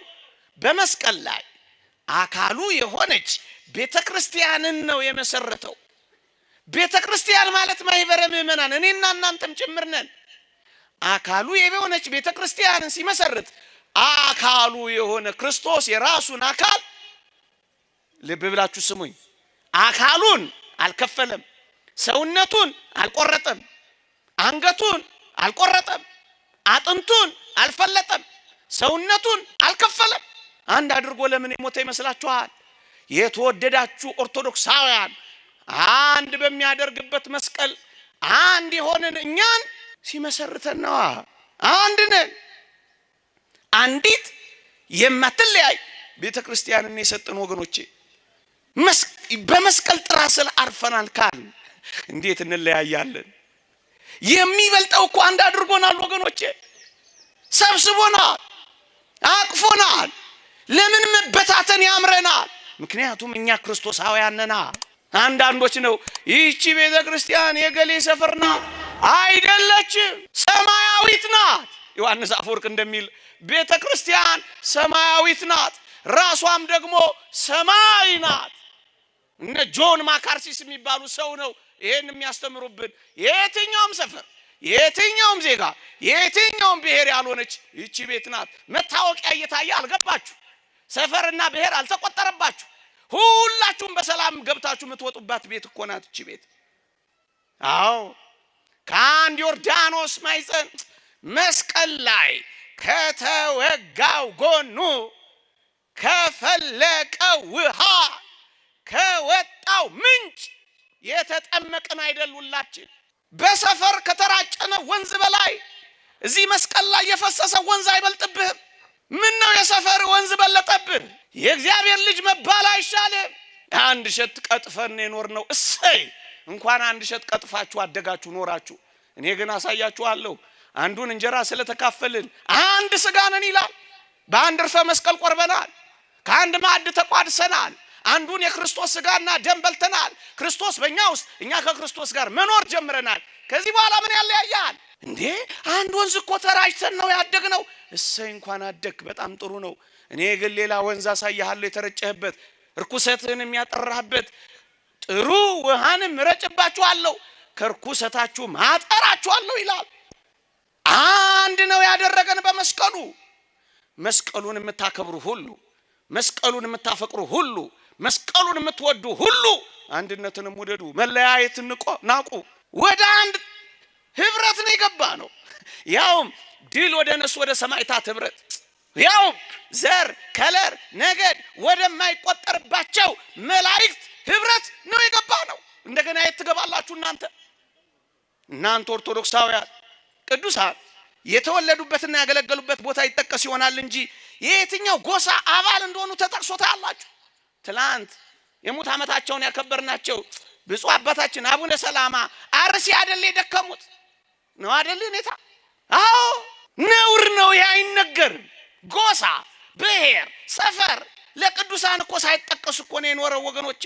Speaker 1: በመስቀል ላይ አካሉ የሆነች ቤተ ክርስቲያንን ነው የመሰረተው። ቤተ ክርስቲያን ማለት ማህበረ ምእመናን እኔና እናንተም ጭምር ነን። አካሉ የሆነች ቤተ ክርስቲያንን ሲመሰርት አካሉ የሆነ ክርስቶስ የራሱን አካል ልብ ብላችሁ ስሙኝ፣ አካሉን አልከፈለም፣ ሰውነቱን አልቆረጠም፣ አንገቱን አልቆረጠም፣ አጥንቱን አልፈለጠም፣ ሰውነቱን አልከፈለም። አንድ አድርጎ ለምን የሞተ ይመስላችኋል? የተወደዳችሁ ኦርቶዶክሳውያን፣ አንድ በሚያደርግበት መስቀል አንድ የሆነን እኛን ሲመሰርተን ነዋ። አንድ ነን። አንዲት የማትለያይ ቤተ ክርስቲያንን የሰጠን ወገኖቼ፣ በመስቀል ጥላ ስር አርፈናል ካል እንዴት እንለያያለን? የሚበልጠው እኮ አንድ አድርጎናል ወገኖቼ። ሰብስቦናል፣ አቅፎናል። ለምን መበታተን ያምረናል? ምክንያቱም እኛ ክርስቶሳውያን ነና። አንዳንዶች ነው ይህቺ ቤተ ክርስቲያን የገሌ ሰፈር ናት፣ አይደለችም፣ ሰማያዊት ናት። ዮሐንስ አፈወርቅ እንደሚል ቤተ ክርስቲያን ሰማያዊት ናት፣ ራሷም ደግሞ ሰማይ ናት። እነ ጆን ማካርሲስ የሚባሉ ሰው ነው ይሄን የሚያስተምሩብን። የትኛውም ሰፈር፣ የትኛውም ዜጋ፣ የትኛውም ብሔር ያልሆነች ይቺ ቤት ናት። መታወቂያ እየታየ አልገባችሁ፣ ሰፈርና ብሔር አልተቆጠረባችሁ፣ ሁላችሁም በሰላም ገብታችሁ የምትወጡባት ቤት እኮ ናት ይቺ ቤት። አዎ ከአንድ ዮርዳኖስ ማይፀን መስቀል ላይ ከተወጋው ጎኑ ከፈለቀው ውሃ ከወጣው ምንጭ የተጠመቅን አይደል? ሁላችን በሰፈር ከተራጨነ ወንዝ በላይ እዚህ መስቀል ላይ የፈሰሰ ወንዝ አይበልጥብህም? ምን ነው የሰፈር ወንዝ በለጠብህ? የእግዚአብሔር ልጅ መባል አይሻልም? አንድ እሸት ቀጥፈን የኖር ነው። እሰይ እንኳን አንድ እሸት ቀጥፋችሁ አደጋችሁ ኖራችሁ። እኔ ግን አሳያችኋለሁ። አንዱን እንጀራ ስለተካፈልን አንድ ስጋ ነን ይላል። በአንድ እርፈ መስቀል ቆርበናል፣ ከአንድ ማዕድ ተቋድሰናል። አንዱን የክርስቶስ ስጋና ደም በልተናል። ክርስቶስ በእኛ ውስጥ፣ እኛ ከክርስቶስ ጋር መኖር ጀምረናል። ከዚህ በኋላ ምን ያለያያል እንዴ? አንድ ወንዝ እኮ ተራጭተን ነው ያደግነው። እሰይ እንኳን አደግ፣ በጣም ጥሩ ነው። እኔ ግን ሌላ ወንዝ አሳያለሁ፣ የተረጨህበት እርኩሰትህን የሚያጠራህበት ጥሩ ውሃንም ረጭባችኋለሁ፣ ከርኩሰታችሁ ማጠራችኋለሁ ይላል። አንድ ነው ያደረገን በመስቀሉ። መስቀሉን የምታከብሩ ሁሉ፣ መስቀሉን የምታፈቅሩ ሁሉ፣ መስቀሉን የምትወዱ ሁሉ አንድነትንም ውደዱ፣ መለያየትን ናቁ። ወደ አንድ ህብረት ነው የገባ ነው። ያውም ድል ወደ ነሱ ወደ ሰማዕታት ህብረት፣ ያውም ዘር ከለር ነገድ ወደማይቆጠርባቸው መላእክት ህብረት ነው የገባ ነው። እንደገና የት ትገባላችሁ እናንተ ኦርቶዶክሳውያን? ቅዱሳን የተወለዱበትና ያገለገሉበት ቦታ ይጠቀስ ይሆናል እንጂ የየትኛው ጎሳ አባል እንደሆኑ ተጠቅሶ ታያላችሁ። ትላንት የሙት ዓመታቸውን ያከበርናቸው ብፁዕ አባታችን አቡነ ሰላማ አርሲ አይደል የደከሙት ነው አይደል? ኔታ አዎ ነውር ነው። ያ አይነገርም። ጎሳ፣ ብሔር፣ ሰፈር ለቅዱሳን እኮ ሳይጠቀሱ እኮ ነው የኖረው ወገኖቼ።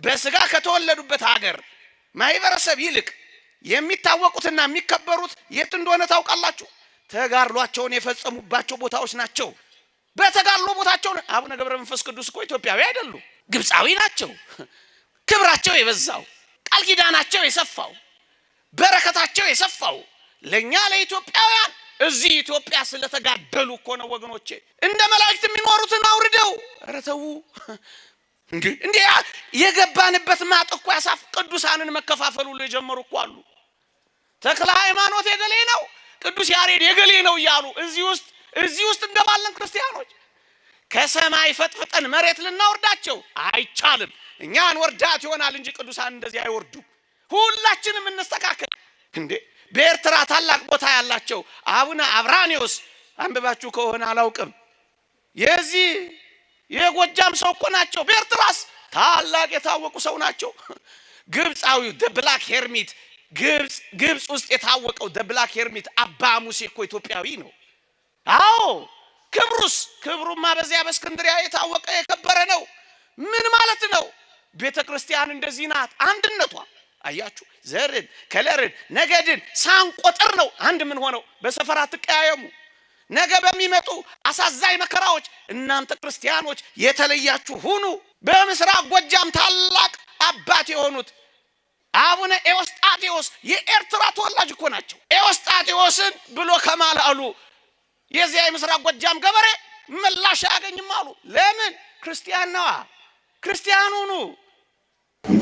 Speaker 1: በስጋ ከተወለዱበት ሀገር ማህበረሰብ ይልቅ የሚታወቁትና የሚከበሩት የት እንደሆነ ታውቃላችሁ? ተጋድሏቸውን የፈጸሙባቸው ቦታዎች ናቸው። በተጋድሎ ቦታቸው አቡነ ገብረ መንፈስ ቅዱስ እኮ ኢትዮጵያዊ አይደሉም፣ ግብፃዊ ናቸው። ክብራቸው የበዛው፣ ቃል ኪዳናቸው የሰፋው፣ በረከታቸው የሰፋው ለኛ ለኢትዮጵያውያን እዚህ ኢትዮጵያ ስለተጋደሉ እኮ ነው ወገኖቼ። እንደ መላእክት የሚኖሩትን አውርደው ኧረ ተው እንዴ! የገባንበት ማጥ እኮ ያሳፍ። ቅዱሳንን መከፋፈሉ የጀመሩ እኮ አሉ። ተክለ ሃይማኖት የገሌ ነው፣ ቅዱስ ያሬድ የገሌ ነው እያሉ እዚህ ውስጥ እንገባለን ክርስቲያኖች። ከሰማይ ፈጥፍጠን መሬት ልናወርዳቸው አይቻልም። እኛ እንወርዳት ይሆናል እንጂ ቅዱሳን እንደዚህ አይወርዱም። ሁላችንም እንስተካከል እንዴ! በኤርትራ ታላቅ ቦታ ያላቸው አቡነ አብራኒዮስ አንብባችሁ ከሆነ አላውቅም፣ የዚህ የጎጃም ሰው እኮ ናቸው። በኤርትራስ ታላቅ የታወቁ ሰው ናቸው። ግብፃዊው ደብላክ ሄርሚት ግብፅ ውስጥ የታወቀው ደብላክ ሄርሚት አባ ሙሴ እኮ ኢትዮጵያዊ ነው። አዎ ክብሩማ በዚያ በእስክንድሪያ የታወቀ የከበረ ነው። ምን ማለት ነው? ቤተ ክርስቲያን እንደዚህ ናት። አንድነቷ አያችሁ፣ ዘርን ከለርን ነገድን ሳንቆጥር ነው አንድ ምን ሆነው። በሰፈር አትቀያየሙ። ነገ በሚመጡ አሳዛኝ መከራዎች እናንተ ክርስቲያኖች የተለያችሁ ሁኑ። በምስራቅ ጎጃም ታላቅ አባት የሆኑት አቡነ ኤዎስጣቴዎስ የኤርትራ ተወላጅ እኮ ናቸው። ኤዎስጣቴዎስን ብሎ ከማል አሉ የዚያ የምስራቅ ጎጃም ገበሬ ምላሽ አያገኝም አሉ። ለምን? ክርስቲያን ነዋ። ክርስቲያኑ ነው።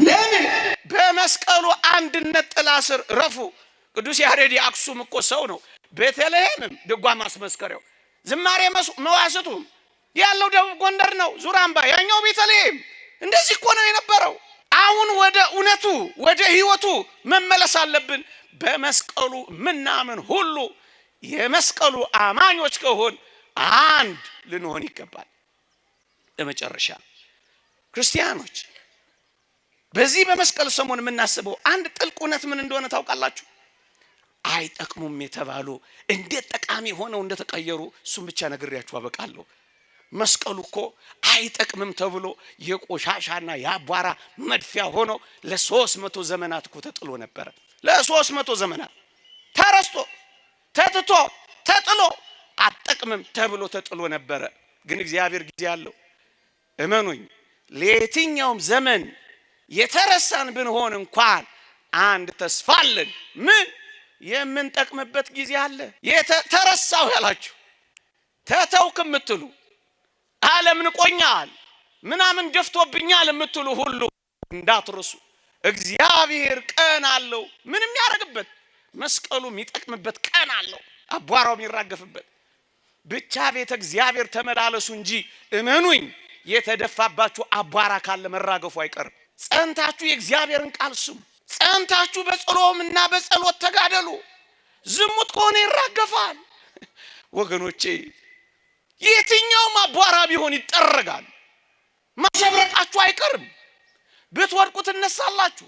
Speaker 1: ለምን? በመስቀሉ አንድነት ጥላ ስር ረፉ። ቅዱስ ያሬድ የአክሱም እኮ ሰው ነው። ቤተልሔምም ድጓ ማስመስከሪያው ዝማሬ መዋስቱም ያለው ደቡብ ጎንደር ነው። ዙራምባ ያኛው ቤተልሔም። እንደዚህ እኮ ነው የነበረው። አሁን ወደ እውነቱ ወደ ህይወቱ መመለስ አለብን። በመስቀሉ ምናምን ሁሉ የመስቀሉ አማኞች ከሆን አንድ ልንሆን ይገባል። ለመጨረሻ ክርስቲያኖች በዚህ በመስቀል ሰሞን የምናስበው አንድ ጥልቅ እውነት ምን እንደሆነ ታውቃላችሁ? አይጠቅሙም የተባሉ እንዴት ጠቃሚ ሆነው እንደተቀየሩ እሱም ብቻ ነግሬያችሁ አበቃለሁ። መስቀሉ እኮ አይጠቅምም ተብሎ የቆሻሻና የአቧራ መድፊያ ሆኖ ለ300 ዘመናት እኮ ተጥሎ ነበር። ለ300 ዘመናት ተረስቶ ተትቶ ተጥሎ አጠቅምም ተብሎ ተጥሎ ነበር። ግን እግዚአብሔር ጊዜ አለው። እመኑኝ፣ ለየትኛውም ዘመን የተረሳን ብንሆን እንኳን አንድ ተስፋ አለን። ምን የምንጠቅምበት ጊዜ አለ። ተረሳው ያላችሁ ተተውክ የምትሉ ዓለም ንቆኛል ምናምን ደፍቶብኛል የምትሉ ሁሉ እንዳትረሱ። እግዚአብሔር ቀን አለው። ምንም ያረግበት መስቀሉ የሚጠቅምበት ቀን አለው። አቧራው የሚራገፍበት ብቻ ቤተ እግዚአብሔር ተመላለሱ እንጂ እመኑኝ፣ የተደፋባችሁ አቧራ ካለ መራገፉ አይቀርም። ጸንታችሁ የእግዚአብሔርን ቃል ስሙ። ጸንታችሁ በጾምና በጸሎት ተጋደሉ። ዝሙት ከሆነ ይራገፋል ወገኖቼ። የትኛውም አቧራ ቢሆን ይጠረጋል። ማሸብረቃችሁ አይቀርም። ብትወድቁ ትነሳላችሁ።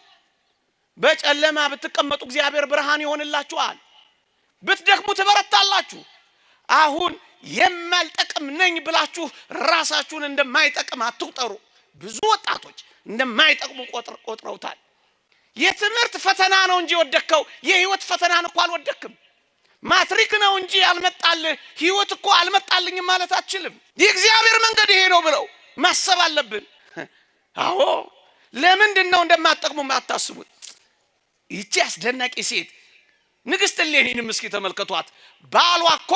Speaker 1: በጨለማ ብትቀመጡ እግዚአብሔር ብርሃን ይሆንላችኋል። ብትደክሙ ትበረታላችሁ። አሁን የማልጠቅም ነኝ ብላችሁ ራሳችሁን እንደማይጠቅም አትቁጠሩ። ብዙ ወጣቶች እንደማይጠቅሙ ቆጥረውታል። የትምህርት ፈተና ነው እንጂ ወደከው የህይወት ፈተናን እኮ አልወደክም። ማትሪክ ነው እንጂ ያልመጣልህ ህይወት እኮ አልመጣልኝም ማለት አትችልም። የእግዚአብሔር መንገድ ይሄ ነው ብለው ማሰብ አለብን። አዎ ለምንድን ነው እንደማትጠቅሙ ማታስቡት? ይቺ አስደናቂ ሴት ንግስት እሌኒንም እስኪ ተመልከቷት። ባሏ እኮ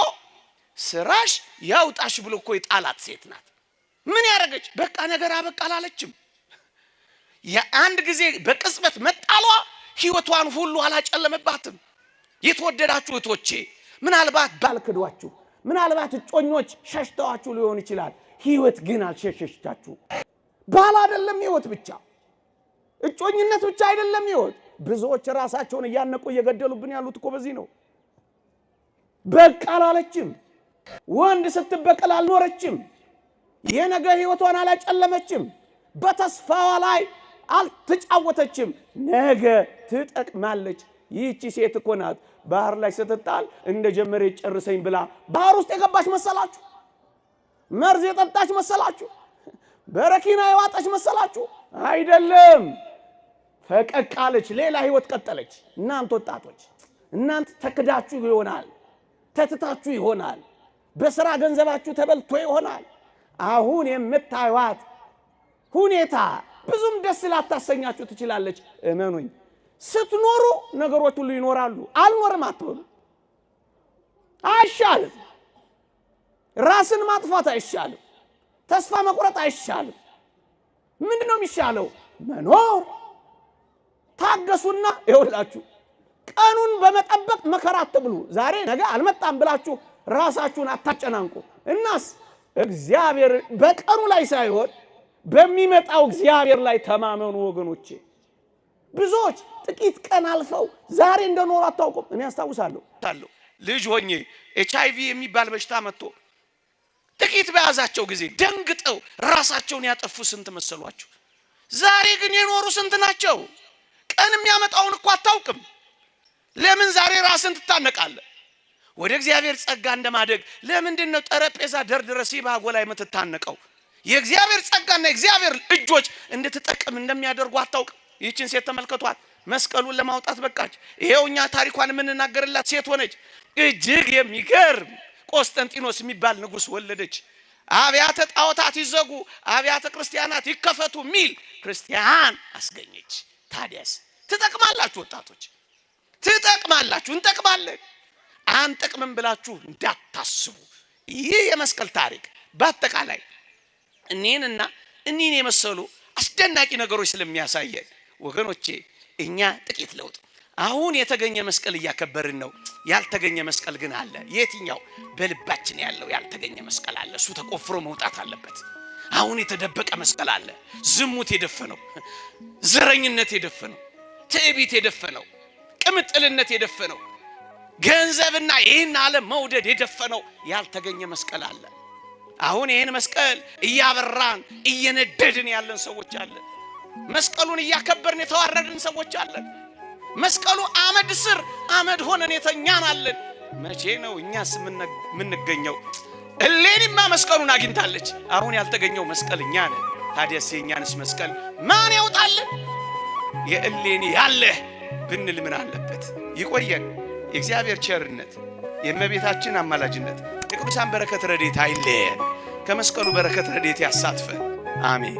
Speaker 1: ስራሽ ያውጣሽ ብሎ እኮ የጣላት ሴት ናት። ምን ያደረገች? በቃ ነገር አበቃ አላለችም። የአንድ ጊዜ በቅጽበት መጣሏ ህይወቷን ሁሉ አላጨለመባትም። የተወደዳችሁ እህቶቼ፣ ምናልባት ባልክዷችሁ፣ ምናልባት እጮኞች ሸሽተዋችሁ ሊሆን ይችላል። ህይወት ግን አልሸሸሽታችሁ። ባል አይደለም ህይወት ብቻ፣ እጮኝነት ብቻ አይደለም ህይወት። ብዙዎች ራሳቸውን እያነቁ እየገደሉብን ያሉት እኮ በዚህ ነው። በቃ አላለችም። ወንድ ስትበቀል አልኖረችም። የነገ ህይወቷን አላጨለመችም። በተስፋዋ ላይ አልተጫወተችም። ነገ ትጠቅማለች። ይህቺ ሴት እኮ ናት ባህር ላይ ስትጣል እንደጀመረ ጨርሰኝ ብላ ባህር ውስጥ የገባች መሰላችሁ? መርዝ የጠጣች መሰላችሁ? በረኪና የዋጠች መሰላችሁ? አይደለም። ፈቀቅ አለች፣ ሌላ ህይወት ቀጠለች። እናንተ ወጣቶች፣ እናንተ ተክዳችሁ ይሆናል፣ ተትታችሁ ይሆናል፣ በስራ ገንዘባችሁ ተበልቶ ይሆናል። አሁን የምታዩት ሁኔታ ብዙም ደስ ላታሰኛችሁ ትችላለች። እመኑኝ፣ ስትኖሩ ነገሮች ሁሉ ይኖራሉ። አልኖርም አትበሉ። አይሻልም። ራስን ማጥፋት አይሻልም። ተስፋ መቁረጥ አይሻልም። ምንድነው የሚሻለው? መኖር። ታገሱና ይኸውላችሁ፣ ቀኑን በመጠበቅ መከራ አትብሉ። ዛሬ ነገ አልመጣም ብላችሁ ራሳችሁን አታጨናንቁ። እናስ እግዚአብሔር በቀኑ ላይ ሳይሆን በሚመጣው እግዚአብሔር ላይ ተማመኑ ወገኖቼ። ብዙዎች ጥቂት ቀን አልፈው ዛሬ እንደኖሩ አታውቁም። እኔ አስታውሳለሁ ልጅ ሆኜ HIV የሚባል በሽታ መጥቶ ጥቂት በያዛቸው ጊዜ ደንግጠው ራሳቸውን ያጠፉ ስንት መሰሏችሁ? ዛሬ ግን የኖሩ ስንት ናቸው? ቀን የሚያመጣውን እኮ አታውቅም። ለምን ዛሬ ራስን ትታነቃለህ? ወደ እግዚአብሔር ጸጋ እንደማደግ ለምንድን ነው ጠረጴዛ ደርድረ ሲባጎ ላይ የምትታነቀው? የእግዚአብሔር ጸጋና የእግዚአብሔር እጆች እንድትጠቅም እንደሚያደርጉ አታውቅም። ይህችን ሴት ተመልከቷት። መስቀሉን ለማውጣት በቃች። ይሄውኛ ታሪኳን የምንናገርላት ሴት ሆነች። እጅግ የሚገርም ቆስጠንጢኖስ የሚባል ንጉስ ወለደች። አብያተ ጣዖታት ይዘጉ፣ አብያተ ክርስቲያናት ይከፈቱ ሚል ክርስቲያን አስገኘች። ታዲያስ ትጠቅማላችሁ ወጣቶች፣ ትጠቅማላችሁ። እንጠቅማለን አንጠቅምም ብላችሁ እንዳታስቡ። ይህ የመስቀል ታሪክ በአጠቃላይ እኔንና እኔን የመሰሉ አስደናቂ ነገሮች ስለሚያሳየን ወገኖቼ፣ እኛ ጥቂት ለውጥ አሁን የተገኘ መስቀል እያከበርን ነው። ያልተገኘ መስቀል ግን አለ። የትኛው? በልባችን ያለው ያልተገኘ መስቀል አለ። እሱ ተቆፍሮ መውጣት አለበት። አሁን የተደበቀ መስቀል አለ። ዝሙት የደፈነው፣ ዘረኝነት የደፈነው፣ ትዕቢት የደፈነው፣ ቅምጥልነት የደፈነው፣ ገንዘብና ይህን ዓለም መውደድ የደፈነው ያልተገኘ መስቀል አለ። አሁን ይህን መስቀል እያበራን እየነደድን ያለን ሰዎች አለን። መስቀሉን እያከበርን የተዋረድን ሰዎች አለን። መስቀሉ አመድ ስር አመድ ሆነን የተኛናለን። መቼ ነው እኛስ ምንገኘው? እሌኒማ መስቀሉን አግኝታለች። አሁን ያልተገኘው መስቀል እኛ ነን። ታዲያስ የኛንስ መስቀል ማን ያውጣልን? የእሌኒ ያለህ ብንል ምን አለበት? ይቆየን። የእግዚአብሔር ቸርነት፣ የእመቤታችን አማላጅነት፣ የቅዱሳን በረከት ረድኤት አይለየን። ከመስቀሉ በረከት ረድኤት ያሳትፈን። አሜን።